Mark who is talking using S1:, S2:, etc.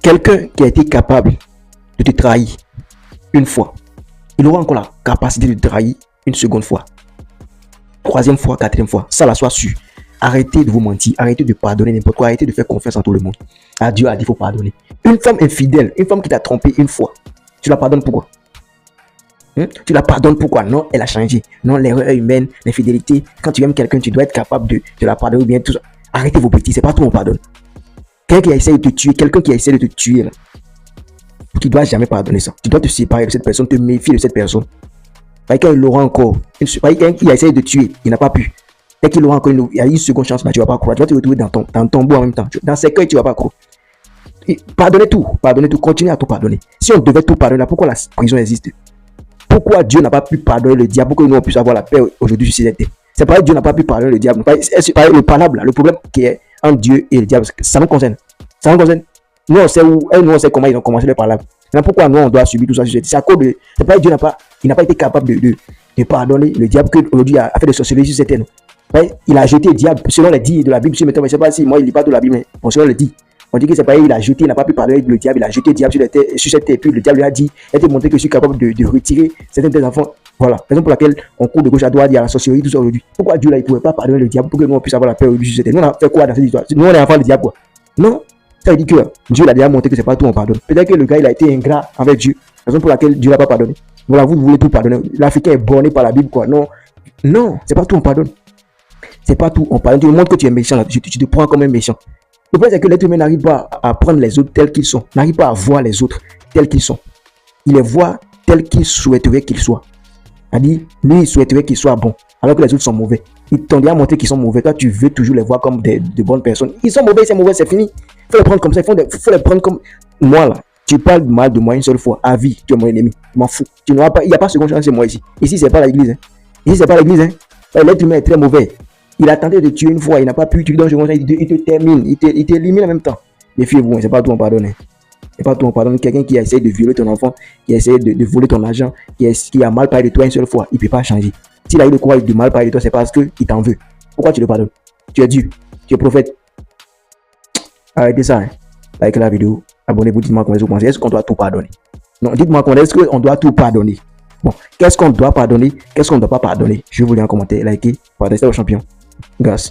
S1: Quelqu'un qui a été capable de te trahir une fois, il aura encore la capacité de te trahir une seconde fois, troisième fois, quatrième fois. Ça, là, soit sûr. Arrêtez de vous mentir, arrêtez de pardonner n'importe quoi, arrêtez de faire confiance en tout le monde. Ah, Dieu a dit qu'il faut pardonner. Une femme infidèle, une femme qui t'a trompé une fois, tu la pardonnes pourquoi? Tu la pardonnes pourquoi? Non, elle a changé. Non, l'erreur humaine, l'infidélité. Quand tu aimes quelqu'un, tu dois être capable de la pardonner ou bien tout ça. Arrêtez vos bêtises, c'est pas tout on pardonne. Quelqu'un qui essaie de te tuer, quelqu'un qui essaie de te tuer, là, tu ne dois jamais pardonner ça. Tu dois te séparer de cette personne, te méfier de cette personne. Parce qu'il l'aura encore. Quelqu'un qui a essayé de tuer, il n'a pas pu. Dès qu'il aura encore il y a une seconde chance, là, tu ne vas pas croire. Tu vas te retrouver dans ton tombeau en même temps. Dans ces cas, tu ne vas pas croire. Pardonnez tout, continuez à tout pardonner. Si on devait tout pardonner, pourquoi la prison existe? Pourquoi Dieu n'a pas pu pardonner le diable pour que nous on puisse avoir la paix aujourd'hui sur cette terre? C'est pas que Dieu n'a pas pu pardonner le diable. C'est pas le pardonnable, le problème qui est entre Dieu et le diable, ça nous concerne. Ça nous concerne. Nous on sait où, nous on sait comment ils ont commencé le pardonnable. Mais pourquoi nous on doit subir tout ça? C'est à cause de. C'est pas que Dieu n'a pas été capable de pardonner le diable qu'aujourd'hui a fait de sorcellerie sur cette terre. Il a jeté le diable selon les dits de la Bible. Je ne sais pas si moi il lit pas de la Bible, mais bon, selon les dits. On dit que c'est pas il a jeté, il n'a pas pu pardonner le diable, il a jeté le diable sur cette terre, puis le diable lui a dit, il a été montré que je suis capable de retirer certains des enfants. Voilà, raison pour laquelle on court de gauche à droite, il y a la sorcellerie, tout ça aujourd'hui. Pourquoi Dieu là, il ne pouvait pas pardonner le diable pour que nous on puisse avoir la paix aujourd'hui sur cette terre? Nous on a fait quoi dans cette histoire? Nous on est enfants du diable quoi? Non, ça veut dire que Dieu l'a déjà montré que c'est pas tout on pardonne. Peut-être que le gars il a été ingrat avec Dieu, raison pour laquelle Dieu l'a pas pardonné. Voilà, vous voulez tout pardonner. L'Africain est borné par la Bible quoi? Non, non, c'est pas tout on pardonne. C'est pas tout on pardonne. Tu montres que tu es méchant là, tu te prends comme un méchant. Le problème, c'est que l'être humain n'arrive pas à prendre les autres tels qu'ils sont, n'arrive pas à voir les autres tels qu'ils sont. Il les voit tels qu'il souhaiterait qu'ils soient. C'est-à-dire, lui, il souhaiterait qu'ils soient bons, alors que les autres sont mauvais. Ils t'ont déjà montré qu'ils sont mauvais. Toi, tu veux toujours les voir comme de bonnes personnes. Ils sont mauvais, c'est fini. Il faut les prendre comme ça. Il faut les prendre comme moi, là. Tu parles mal de moi une seule fois, à vie, tu es mon ennemi. Je m'en fous. Tu n'auras pas, il n'y a pas seconde chance, c'est moi ici. Ici, c'est pas l'église. Ici, c'est pas l'église. L'être humain est très mauvais. Il a tenté de tuer une fois, il n'a pas pu, tu lui donnes seconde chance, il te termine, il t'élimine en même temps. Méfiez-vous, c'est pas tout on pardonne. C'est pas tout on pardonne. Quelqu'un qui a essayé de violer ton enfant, qui a essayé de voler ton argent, qui a mal parlé de toi une seule fois, il ne peut pas changer. S'il a eu le courage de mal parler de toi, c'est parce qu'il t'en veut. Pourquoi tu le pardonnes? Tu es Dieu, tu es prophète. Arrêtez ça. Likez la vidéo, abonnez-vous, dites-moi comment vous pensez. Est-ce qu'on doit tout pardonner? Non, dites-moi comment est-ce qu'on doit tout pardonner? Bon, qu'est-ce qu'on doit pardonner? Qu'est-ce qu'on ne doit pas pardonner? Je vous lis en commentaire, likez, partagez au champion. Grâce.